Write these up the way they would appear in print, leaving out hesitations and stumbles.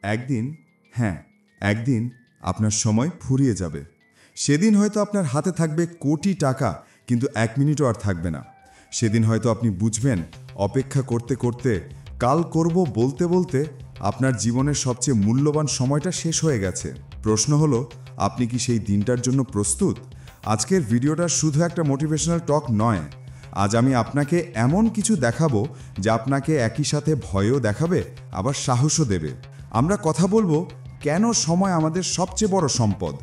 একদিন, হ্যাঁ, একদিন আপনার সময় ফুরিয়ে যাবে। সেদিন হয়তো আপনার হাতে থাকবে কোটি টাকা, কিন্তু 1 মিনিটও আর থাকবে না। সেদিন হয়তো আপনি বুঝবেন, অপেক্ষা করতে করতে, কাল করব বলতে বলতে আপনার জীবনের সবচেয়ে মূল্যবান সময়টা শেষ হয়ে গেছে। প্রশ্ন হলো, আপনি কি সেই দিনটার জন্য প্রস্তুত? আজকের ভিডিওটা শুধু একটা মোটিভেশনাল টক নয়। আজ আমি আপনাকে এমন কিছু দেখাবো যা আপনাকে একই সাথে ভয়ও দেখাবে, আবার সাহসও দেবে। আমরা কথা বলবো কেন সময় আমাদের সবচেয়ে বড় সম্পদ,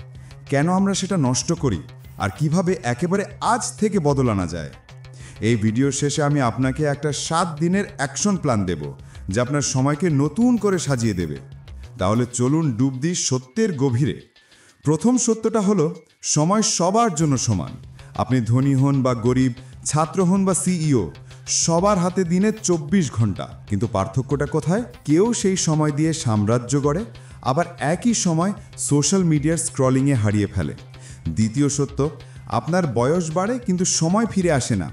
কেন আমরা সেটা নষ্ট করি, আর কিভাবে একেবারে আজ থেকে বদল আনা যায়। এই ভিডিওর শেষে আমি আপনাকে একটা 7 দিনের অ্যাকশন প্ল্যান দেব, যা আপনার সময়কে নতুন করে সাজিয়ে দেবে। তাহলে চলুন ডুব দিই সত্যের গভীরে। প্রথম সত্যটা হলো, সময় সবার জন্য সমান। আপনি ধনী হন বা গরিব, ছাত্র হন বা সিইও, সবার হাতে দিনে 24 ঘন্টা। কিন্তু পার্থক্যটা কোথায়? কেউ সেই সময় দিয়ে সাম্রাজ্য গড়ে, আবার একই সময় সোশ্যাল মিডিয়ার স্ক্রলিংয়ে হারিয়ে ফেলে। দ্বিতীয় সত্য, আপনার বয়স বাড়ে কিন্তু সময় ফিরে আসে না।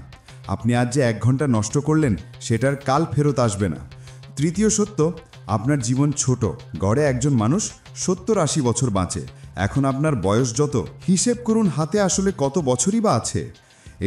আপনি আজ যে 1 ঘন্টা নষ্ট করলেন, সেটার কাল ফেরত আসবে না। তৃতীয় সত্য, আপনার জীবন ছোট, গড়ে একজন মানুষ 70-80 বছর বাঁচে। এখন আপনার বয়স যত, হিসেব করুন হাতে আসলে কত বছরই বা আছে।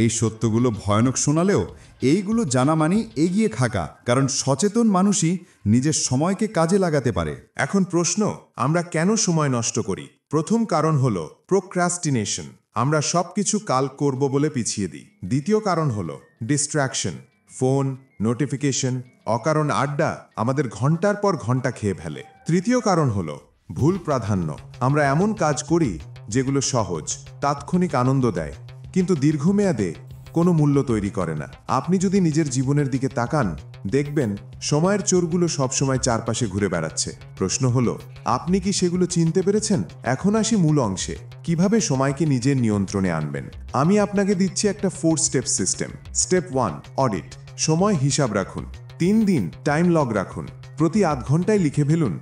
এই সত্যগুলো ভয়ানক শোনালেও এইগুলো জানা মানেই এগিয়ে থাকা, কারণ সচেতন মানুষই নিজের সময়কে কাজে লাগাতে পারে। এখন প্রশ্ন, আমরা কেন সময় নষ্ট করি? প্রথম কারণ হলো প্রোক্রাস্টিনেশন। আমরা সবকিছু কাল করব বলে পিছিয়ে দিই। দ্বিতীয় কারণ হলো ডিস্ট্র্যাকশন। ফোন, নোটিফিকেশন, অকারণ আড্ডা আমাদের ঘন্টার পর ঘন্টা খেয়ে ফেলে। তৃতীয় কারণ হলো ভুল প্রাধান্য। আমরা এমন কাজ করি যেগুলো সহজ, তাৎক্ষণিক আনন্দ দেয়, কিন্তু দীর্ঘমেয়াদে কোনো মূল্য তৈরি করে না। আপনি যদি নিজের জীবনের দিকে তাকান, দেখবেন সময়ের চোরগুলো সবসময় চারপাশে ঘুরে বেড়াচ্ছে। প্রশ্ন হলো, আপনি কি সেগুলো চিনতে পেরেছেন? এখন আসি মূল অংশে, কিভাবে সময়কে নিজের নিয়ন্ত্রণে আনবেন। আমি আপনাকে দিচ্ছি একটা 4 স্টেপ সিস্টেম। Step 1, audit. সময় হিসাব রাখুন। 3 দিন টাইম লগ রাখুন। প্রতি আধ ঘন্টায় লিখে ফেলুন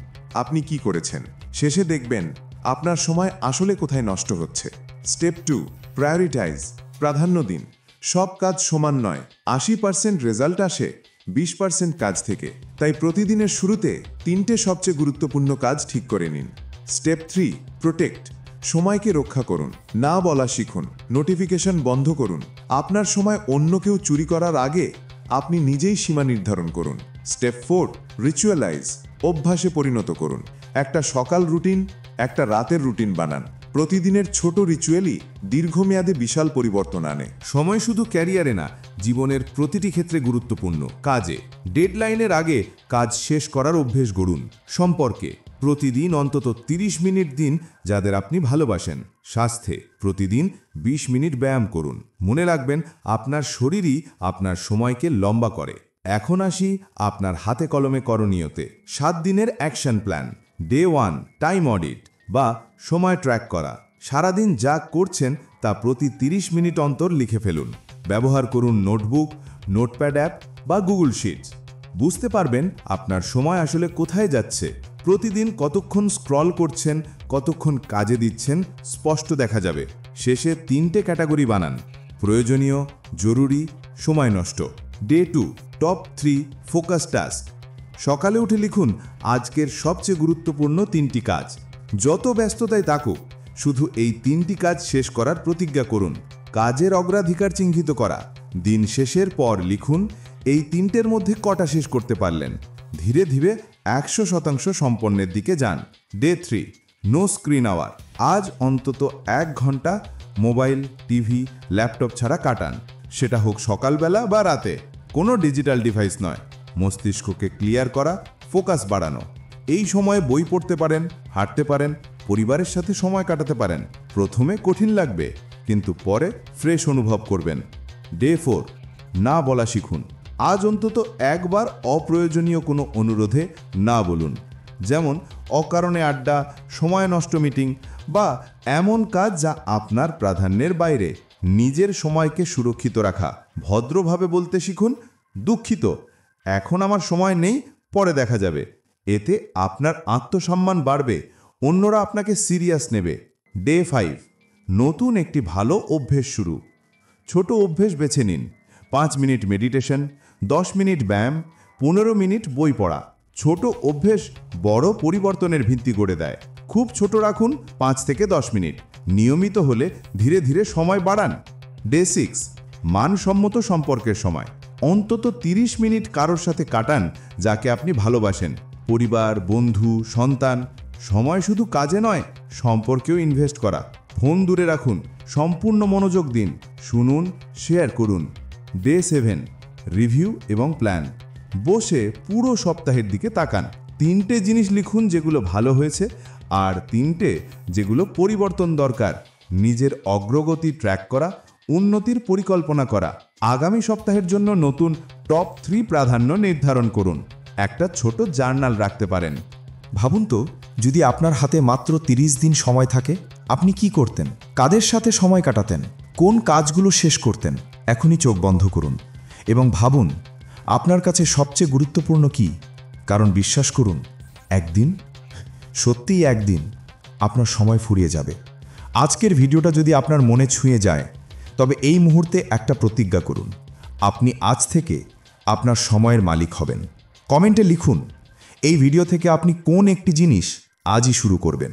আপনি কি করেছেন। শেষে দেখবেন আপনার সময় আসলে কোথায় নষ্ট হচ্ছে। Step 2, prioritise. প্রাধান্য দিন। সব কাজ সমান নয়। 80% রেজাল্ট আসে 20% কাজ থেকে। তাই প্রতিদিনের শুরুতে 3টে সবচেয়ে গুরুত্বপূর্ণ কাজ ঠিক করে নিন। Step 3, protect. সময়কে রক্ষা করুন। না বলা শিখুন। নোটিফিকেশন বন্ধ করুন। আপনার সময় অন্য কেউ চুরি করার আগে আপনি নিজেই সীমা নির্ধারণ করুন। স্টেপ 4, রিচুয়ালাইজ। অভ্যাসে পরিণত করুন। একটা সকাল রুটিন, একটা রাতের রুটিন বানান। প্রতিদিনের ছোট রিচুয়ালই দীর্ঘমেয়াদে বিশাল পরিবর্তন আনে। সময় শুধু ক্যারিয়ারে না, জীবনের প্রতিটি ক্ষেত্রে গুরুত্বপূর্ণ। কাজে ডেডলাইনের আগে কাজ শেষ করার অভ্যেস গড়ুন। সম্পর্কে প্রতিদিন অন্তত 30 মিনিট দিন যাদের আপনি ভালোবাসেন। স্বাস্থ্যে প্রতিদিন 20 মিনিট ব্যায়াম করুন। মনে রাখবেন, আপনার শরীরই আপনার সময়কে লম্বা করে। এখন আসি আপনার হাতে কলমে করণীয়তে। 7 দিনের action plan. Day 1, time audit বা সময় ট্র্যাক করা। সারাদিন যা করছেন তা প্রতি 30 মিনিট অন্তর লিখে ফেলুন। ব্যবহার করুন নোটবুক, নোটপ্যাড অ্যাপ বা গুগল শিটস। বুঝতে পারবেন আপনার সময় আসলে কোথায় যাচ্ছে। প্রতিদিন কতক্ষণ স্ক্রল করছেন, কতক্ষণ কাজে দিচ্ছেন স্পষ্ট দেখা যাবে। শেষে 3টে ক্যাটাগরি বানান: প্রয়োজনীয়, জরুরি, সময় নষ্ট। Day 2, top 3 focus task. সকালে উঠে লিখুন আজকের সবচেয়ে গুরুত্বপূর্ণ 3টি কাজ। যত ব্যস্ততায় থাকুক, শুধু এই 3টি কাজ শেষ করার প্রতিজ্ঞা করুন। কাজের অগ্রাধিকার চিহ্নিত করা। দিন শেষের পর লিখুন এই 3টের মধ্যে কটা শেষ করতে পারলেন। ধীরে ধীরে 100% সম্পন্নের দিকে যান। Day 3, no screen hour. আজ অন্তত 1 ঘন্টা মোবাইল, টিভি, ল্যাপটপ ছাড়া কাটান। সেটা হোক সকালবেলা বা রাতে। কোনো ডিজিটাল ডিভাইস নয়। মস্তিষ্ককে ক্লিয়ার করা, ফোকাস বাড়ানো। এই সময়ে বই পড়তে পারেন, হাঁটতে পারেন, পরিবারের সাথে সময় কাটাতে পারেন। প্রথমে কঠিন লাগবে, কিন্তু পরে ফ্রেশ অনুভব করবেন। ডে 4, না বলা শিখুন। আজ অন্তত একবার অপ্রয়োজনীয় কোনো অনুরোধে না বলুন। যেমন অকারণে আড্ডা, সময় নষ্ট মিটিং বা এমন কাজ যা আপনার প্রাধান্যের বাইরে। নিজের সময়কে সুরক্ষিত রাখা। ভদ্রভাবে বলতে শিখুন, দুঃখিত, এখন আমার সময় নেই, পরে দেখা যাবে। এতে আপনার আত্মসম্মান বাড়বে, অন্যরা আপনাকে সিরিয়াস নেবে। ডে 5, নতুন একটি ভালো অভ্যেস শুরু। ছোট অভ্যেস বেছে নিন। 5 মিনিট মেডিটেশন, 10 মিনিট ব্যায়াম, 15 মিনিট বই পড়া। ছোট অভ্যেস বড় পরিবর্তনের ভিত্তি গড়ে দেয়। খুব ছোট রাখুন, 5 থেকে 10 মিনিট। নিয়মিত হলে ধীরে ধীরে সময় বাড়ান। ডে 6, মানসম্মত সম্পর্কের সময়। অন্তত 30 মিনিট কারোর সাথে কাটান যাকে আপনি ভালোবাসেন। পরিবার, বন্ধু, সন্তান। সময় শুধু কাজে নয়, সম্পর্কেও ইনভেস্ট করা। ফোন দূরে রাখুন, সম্পূর্ণ মনোযোগ দিন, শুনুন, শেয়ার করুন। ডে 7, রিভিউ এবং প্ল্যান। বসে পুরো সপ্তাহের দিকে তাকান। 3টে জিনিস লিখুন যেগুলো ভালো হয়েছে, আর 3টে যেগুলো পরিবর্তন দরকার। নিজের অগ্রগতি ট্র্যাক করা, উন্নতির পরিকল্পনা করা। আগামী সপ্তাহের জন্য নতুন টপ 3 প্রাধান্য নির্ধারণ করুন। একটা ছোট জার্নাল রাখতে পারেন। ভাবুন তো, যদি আপনার হাতে মাত্র 30 দিন সময় থাকে, আপনি কি করতেন? কাদের সাথে সময় কাটাতেন? কোন কাজগুলো শেষ করতেন? এখনই চোখ বন্ধ করুন এবং ভাবুন আপনার কাছে সবচেয়ে গুরুত্বপূর্ণ কি। কারণ বিশ্বাস করুন, একদিন, সত্যিই একদিন, আপনার সময় ফুরিয়ে যাবে। আজকের ভিডিওটা যদি আপনার মনে ছুঁয়ে যায়, তবে এই মুহূর্তে একটা প্রতিজ্ঞা করুন। আপনি আজ থেকে আপনার সময়ের মালিক হবেন। কমেন্টে লিখুন এই ভিডিও থেকে আপনি কোন একটি জিনিস আজই শুরু করবেন।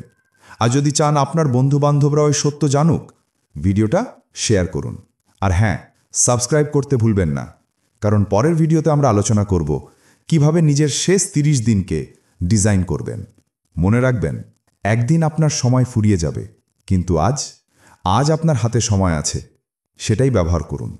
আর যদি চান আপনার বন্ধুবান্ধবরা ওই সত্য জানুক, ভিডিওটা শেয়ার করুন। আর হ্যাঁ, সাবস্ক্রাইব করতে ভুলবেন না, কারণ পরের ভিডিওতে আমরা আলোচনা করব কিভাবে নিজের শেষ 30 দিনকে ডিজাইন করবেন। মনে রাখবেন, একদিন আপনার সময় ফুরিয়ে যাবে, কিন্তু আজ আপনার হাতে সময় আছে, সেটাই ব্যবহার করুন।